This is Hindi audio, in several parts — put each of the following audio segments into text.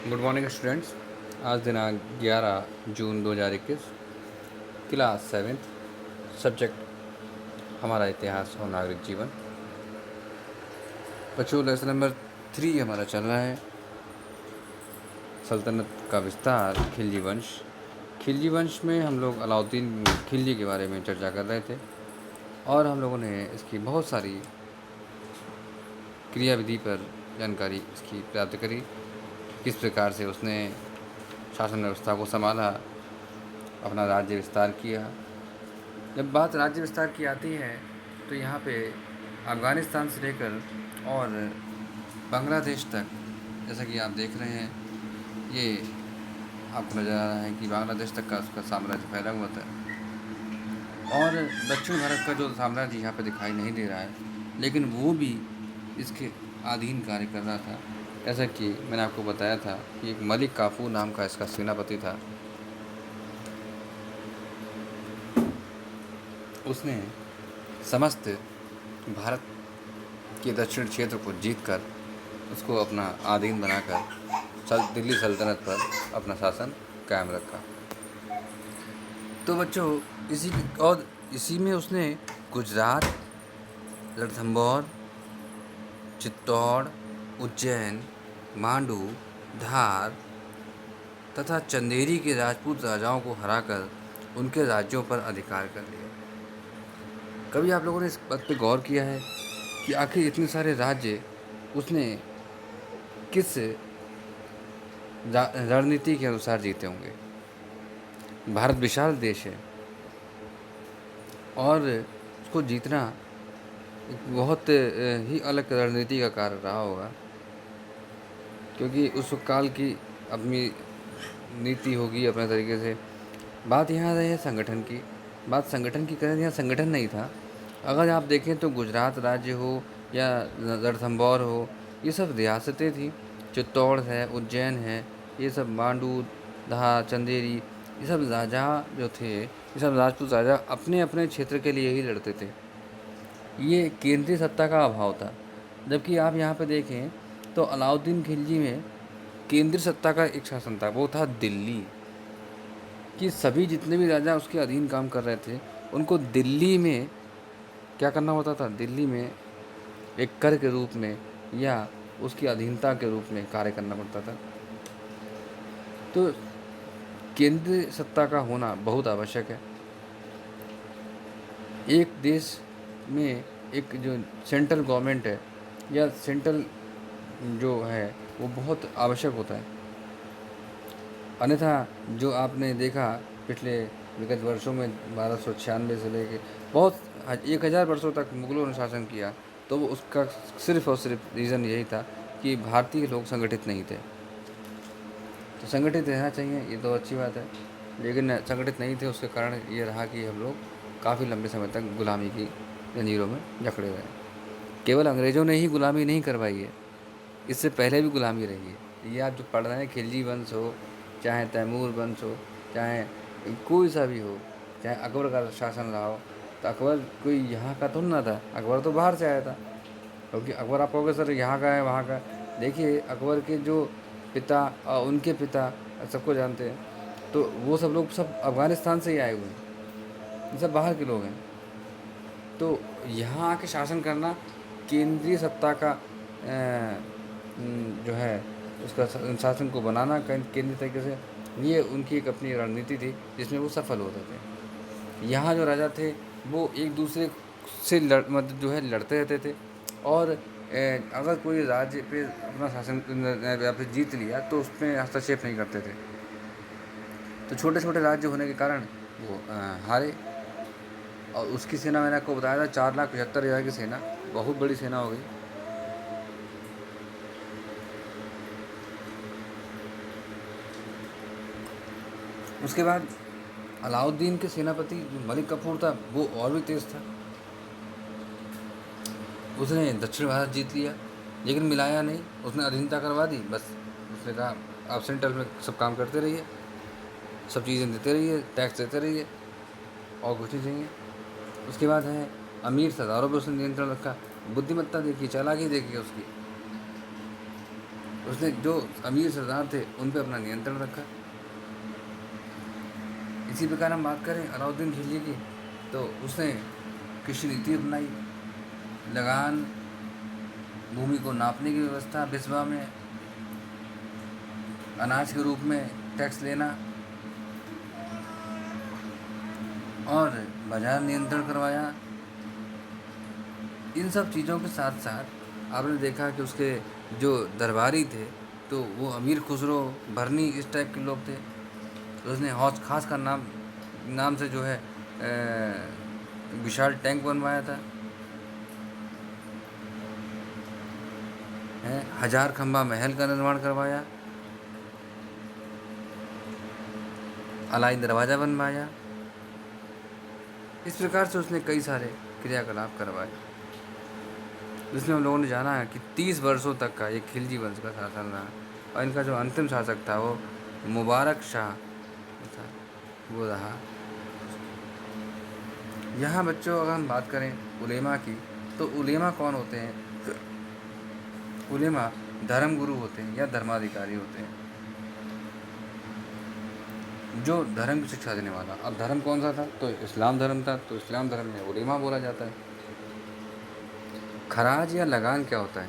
Good morning students. आज दिनांक 11 जून 2021, क्लास 7th, सब्जेक्ट हमारा इतिहास और नागरिक जीवन। बच्चों, लेसन नंबर 3 हमारा चल रहा है, सल्तनत का विस्तार, खिलजी वंश। खिलजी वंश में हम लोग अलाउद्दीन खिलजी के बारे में चर्चा कर रहे थे और हम लोगों ने इसकी बहुत सारी क्रियाविधि पर जानकारी इसकी प्राप्त करी। किस प्रकार से उसने शासन व्यवस्था को संभाला, अपना राज्य विस्तार किया। जब बात राज्य विस्तार की आती है तो यहाँ पे अफ़गानिस्तान से लेकर और बांग्लादेश तक, जैसा कि आप देख रहे हैं, ये आपको नज़र आ रहा है कि बांग्लादेश तक का उसका साम्राज्य फैला हुआ था। और दक्षिण भारत का जो साम्राज्य यहाँ पे दिखाई नहीं दे रहा है, लेकिन वो भी इसके अधीन कार्य कर रहा था। जैसा कि मैंने आपको बताया था कि एक मलिक काफूर नाम का इसका सेनापति था। उसने समस्त भारत के दक्षिण क्षेत्र को जीतकर उसको अपना अधीन बनाकर दिल्ली सल्तनत पर अपना शासन कायम रखा। तो बच्चों, इसी में उसने गुजरात, रणथंभौर, चित्तौड़, उज्जैन, मांडू, धार तथा चंदेरी के राजपूत राजाओं को हराकर उनके राज्यों पर अधिकार कर लिया। कभी आप लोगों ने इस बात पे गौर किया है कि आखिर इतने सारे राज्य उसने किस रणनीति के अनुसार जीते होंगे? भारत विशाल देश है और उसको जीतना एक बहुत ही अलग रणनीति का कार्य रहा होगा, क्योंकि उस काल की अपनी नीति होगी अपने तरीके से। बात यहाँ है संगठन की। बात संगठन की करें, यहाँ संगठन नहीं था। अगर आप देखें तो गुजरात राज्य हो या रणथंभौर हो, ये सब रियासतें थी। चित्तौड़ है, उज्जैन है, ये सब मांडू, धार, चंदेरी, ये सब राजा जो थे, ये सब राजपूत राजा अपने अपने क्षेत्र के लिए ही लड़ते थे। ये केंद्रीय सत्ता का अभाव था। जबकि आप यहाँ पे देखें तो अलाउद्दीन खिलजी में केंद्रीय सत्ता का एक शासन था, वो था दिल्ली। कि सभी जितने भी राजा उसके अधीन काम कर रहे थे, उनको दिल्ली में क्या करना होता था? दिल्ली में एक कर के रूप में या उसकी अधीनता के रूप में कार्य करना पड़ता था। तो केंद्रीय सत्ता का होना बहुत आवश्यक है। एक देश में एक जो सेंट्रल गवर्नमेंट है या सेंट्रल जो है वो बहुत आवश्यक होता है। अन्यथा जो आपने देखा पिछले विगत वर्षों में 1296 से लेके बहुत 1000 वर्षों तक मुगलों ने शासन किया, तो वो उसका सिर्फ़ और सिर्फ रीज़न यही था कि भारतीय लोग संगठित नहीं थे। तो संगठित रहना चाहिए, ये तो अच्छी बात है, लेकिन संगठित नहीं थे, उसके कारण ये रहा कि हम लोग काफ़ी लंबे समय तक गुलामी की जंजीरों में जकड़े रहे। केवल अंग्रेज़ों ने ही गुलामी नहीं करवाई है, इससे पहले भी गुलामी रही है। ये आप जो पढ़ रहे हैं, खिलजी वंश हो, चाहे तैमूर वंश हो, चाहे कोई सा भी हो, चाहे अकबर का शासन रहा हो, तो अकबर कोई यहाँ का थोड़ा ना था, अकबर तो बाहर से आया था। क्योंकि अकबर आप कहोगे सर यहाँ का है वहाँ का, देखिए अकबर के जो पिता और उनके पिता सबको जानते हैं, तो वो सब लोग सब अफ़गानिस्तान से ही आए हुए हैं, ये सब बाहर के लोग हैं। तो यहाँ आके शासन करना, केंद्रीय सत्ता का जो है उसका शासन को बनाना केंद्रीय तरीके से, ये उनकी एक अपनी रणनीति थी जिसमें वो सफल होते थे। यहाँ जो राजा थे वो एक दूसरे से मतलब जो है लड़ते रहते थे, और अगर कोई राज्य पे अपना शासन या फिर जीत लिया तो उसमें हस्तक्षेप नहीं करते थे। तो छोटे छोटे राज्य होने के कारण वो हारे। और उसकी सेना मैंने आपको बताया था 4,75,000 की सेना, बहुत बड़ी सेना हो गई। उसके बाद अलाउद्दीन के सेनापति जो मलिक काफूर था वो और भी तेज़ था। उसने दक्षिण भारत जीत लिया, लेकिन मिलाया नहीं, उसने अधीनता करवा दी। बस उसने कहा आप सेंट्रल में सब काम करते रहिए, सब चीज़ें देते रहिए, टैक्स देते रहिए, और कुछ नहीं चाहिए। उसके बाद है अमीर सरदारों पर उसने नियंत्रण रखा। बुद्धिमत्ता देखिए, चालाकी देखिए उसकी। उसने जो अमीर सरदार थे उन पे अपना नियंत्रण रखा। इसी प्रकार हम बात करें अलाउद्दीन खिलजी की, तो उसने कृषि नीति अपनाई, लगान, भूमि को नापने की व्यवस्था, बिस्वा में अनाज के रूप में टैक्स लेना और बाजार नियंत्रण करवाया। इन सब चीज़ों के साथ साथ आपने देखा कि उसके जो दरबारी थे तो वो अमीर खुसरो, भरनी, इस टाइप के लोग थे। तो उसने हौज खास का नाम से जो है विशाल टैंक बनवाया था, है 1000 खंबा महल का निर्माण करवाया, अलाई दरवाज़ा बनवाया। इस प्रकार से उसने कई सारे क्रियाकलाप करवाए, जिसमें हम लोगों ने जाना है कि 30 वर्षों तक का ये खिलजी वंश का शासन रहा। और इनका जो अंतिम शासक था वो मुबारक शाह था, वो रहा। यहाँ बच्चों अगर हम बात करें उलेमा की, तो उलेमा कौन होते हैं? उलेमा धर्म गुरु होते हैं या धर्माधिकारी होते हैं, जो धर्म की शिक्षा देने वाला। अब धर्म कौन सा था? तो इस्लाम धर्म था, तो इस्लाम धर्म में उलेमा बोला जाता है। खराज या लगान क्या होता है?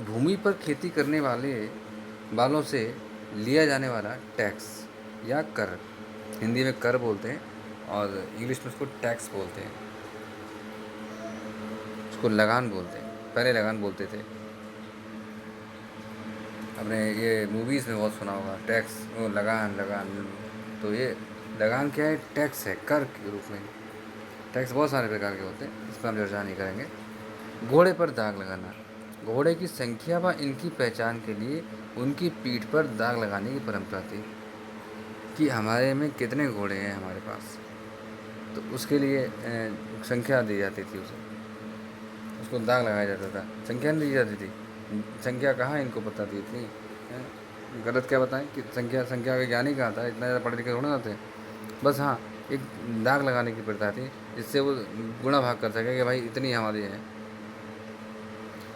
भूमि पर खेती करने वालों से लिया जाने वाला टैक्स या कर, हिंदी में कर बोलते हैं और इंग्लिश में उसको टैक्स बोलते हैं, उसको लगान बोलते हैं, पहले लगान बोलते थे। आपने ये मूवीज़ में बहुत सुना होगा, टैक्स, वो लगान लगान। तो ये लगान क्या है? टैक्स है, कर के रूप में। टैक्स बहुत सारे प्रकार के होते हैं, इस पर हम चर्चा नहीं करेंगे। घोड़े पर दाग लगाना, घोड़े की संख्या व इनकी पहचान के लिए उनकी पीठ पर दाग लगाने की परंपरा थी कि हमारे में कितने घोड़े हैं हमारे पास, तो उसके लिए संख्या दी जाती थी उसे, उसको दाग लगाया जाता था। संख्या नहीं दी जाती थी, संख्या कहाँ इनको पता थी इतनी, गलत क्या बताएं कि संख्या का ज्ञान ही कहाँ था, इतना ज़्यादा पढ़े लिखे थोड़ा ना थे। बस हाँ, एक दाग लगाने की प्रथा थी जिससे वो गुणा भाग कर सके कि भाई इतनी हमारी है,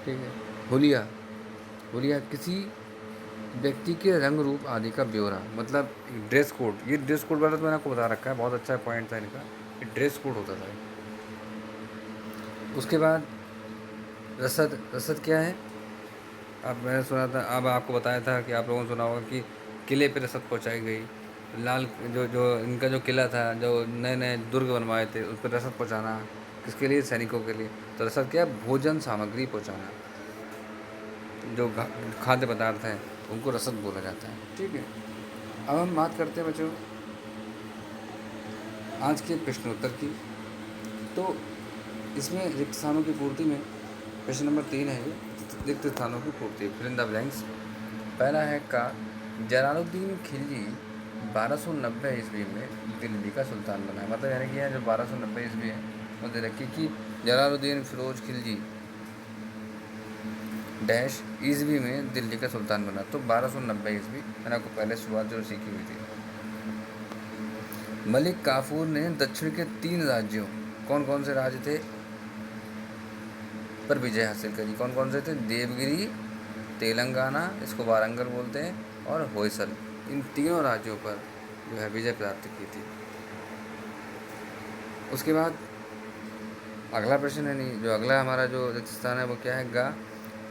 ठीक है। हुलिया, हुलिया किसी व्यक्ति के रंग रूप आदि का ब्यौरा, मतलब ड्रेस कोड। ये ड्रेस कोड वाला तो मैंने आपको बता रखा है, बहुत अच्छा पॉइंट था इनका, ये ड्रेस कोड होता था। उसके बाद रसद, रसद क्या है? अब मैंने सुना था, अब आपको बताया था कि आप लोगों ने सुना होगा कि किले पे रसद पहुंचाई गई। लाल जो जो इनका जो किला था, जो नए नए दुर्ग बनवाए थे, उस पर रसद पहुंचाना, किसके लिए? सैनिकों के लिए। तो रसद क्या है? भोजन सामग्री पहुंचाना, जो खाद्य पदार्थ हैं उनको रसद बोला जाता है, ठीक है। अब हम बात करते हैं बच्चों आज के प्रश्नोत्तर की। तो इसमें रिक्त स्थानों की पूर्ति में प्रश्न नंबर 3 है, ये रिक्त स्थानों की पूर्ति, फिल इन द ब्लैंक्स। पहला है का, जलालुद्दीन खिलजी 1290 ईस्वी में दिल्ली का सुल्तान बना। मतलब यानी कि जो 1290 ईस्वी है वो दे रखी कि जलालुद्दीन फिरोज खिलजी डैश ईस्वी में दिल्ली का सुल्तान बना। तो 1290 ईस्वी, मैंने आपको पहले शुरुआत जो सीखी हुई थी। मलिक काफूर ने दक्षिण के 3 राज्यों, कौन कौन से राज्य थे, पर विजय हासिल करी। कौन कौन से थे? देवगिरी, तेलंगाना, इसको वारंगल बोलते हैं, और होयसल। इन तीनों राज्यों पर जो है विजय प्राप्त की थी। उसके बाद अगला प्रश्न है, नहीं, जो अगला हमारा जो रिक्त स्थान है वो क्या है? गा,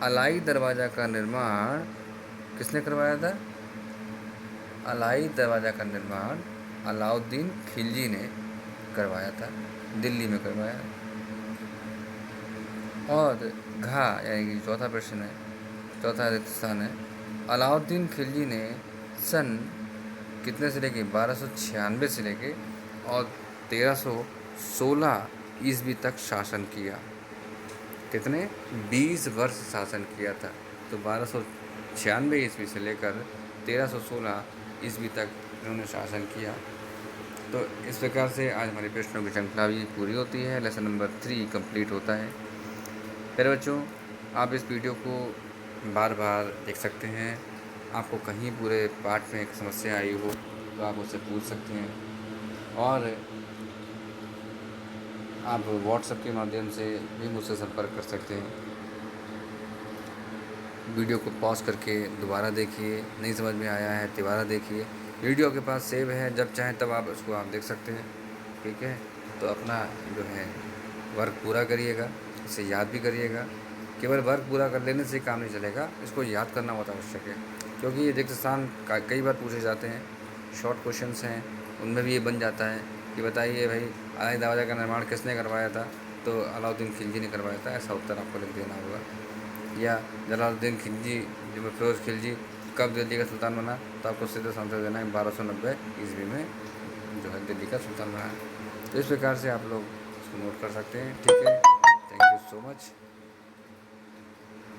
अलाई दरवाज़ा का निर्माण किसने करवाया था? अलाई दरवाज़ा का निर्माण अलाउद्दीन खिलजी ने करवाया था, दिल्ली में करवाया। और घा यानी कि चौथा प्रश्न है, चौथा रिक्त स्थान है, अलाउद्दीन खिलजी ने सन कितने से लेके 1296 से लेके और 1316 ईस्वी तक शासन किया। कितने? 20 वर्ष शासन किया था। तो 1296 ईस्वी से लेकर 1316 ईस्वी तक इन्होंने शासन किया। तो इस प्रकार से आज हमारी प्रश्नों की श्रृंखला भी पूरी होती है, लेसन नंबर 3 कंप्लीट होता है। मेरे बच्चों, आप इस वीडियो को बार बार देख सकते हैं। आपको कहीं पूरे पाठ में एक समस्या आई हो तो आप उससे पूछ सकते हैं, और आप व्हाट्सएप के माध्यम से भी मुझसे संपर्क कर सकते हैं। वीडियो को पॉज करके दोबारा देखिए, नहीं समझ में आया है दोबारा देखिए। वीडियो के पास सेव है, जब चाहें तब आप उसको आप देख सकते हैं, ठीक है। तो अपना जो है वर्क पूरा करिएगा, इसे याद भी करिएगा। केवल वर्क पूरा कर लेने से काम नहीं चलेगा, इसको याद करना बहुत आवश्यक है, क्योंकि ये एग्जाम कई बार पूछे जाते हैं। शॉर्ट क्वेश्चंस हैं, उनमें भी ये बन जाता है कि बताइए भाई अलाई दरवाज़ा का निर्माण किसने करवाया था, तो अलाउद्दीन खिलजी ने करवाया था, ऐसा उत्तर आपको लिख देना होगा। या जलालुद्दीन खिलजी जो फिरोज़ खिलजी कब दिल्ली का सुल्तान बना, तो आपको सीधे आंसर देना है 1290 ईस्वी में जो है दिल्ली का सुल्तान बना है। तो इस प्रकार से आप लोग इसको नोट कर सकते हैं, ठीक है। Thank you so much.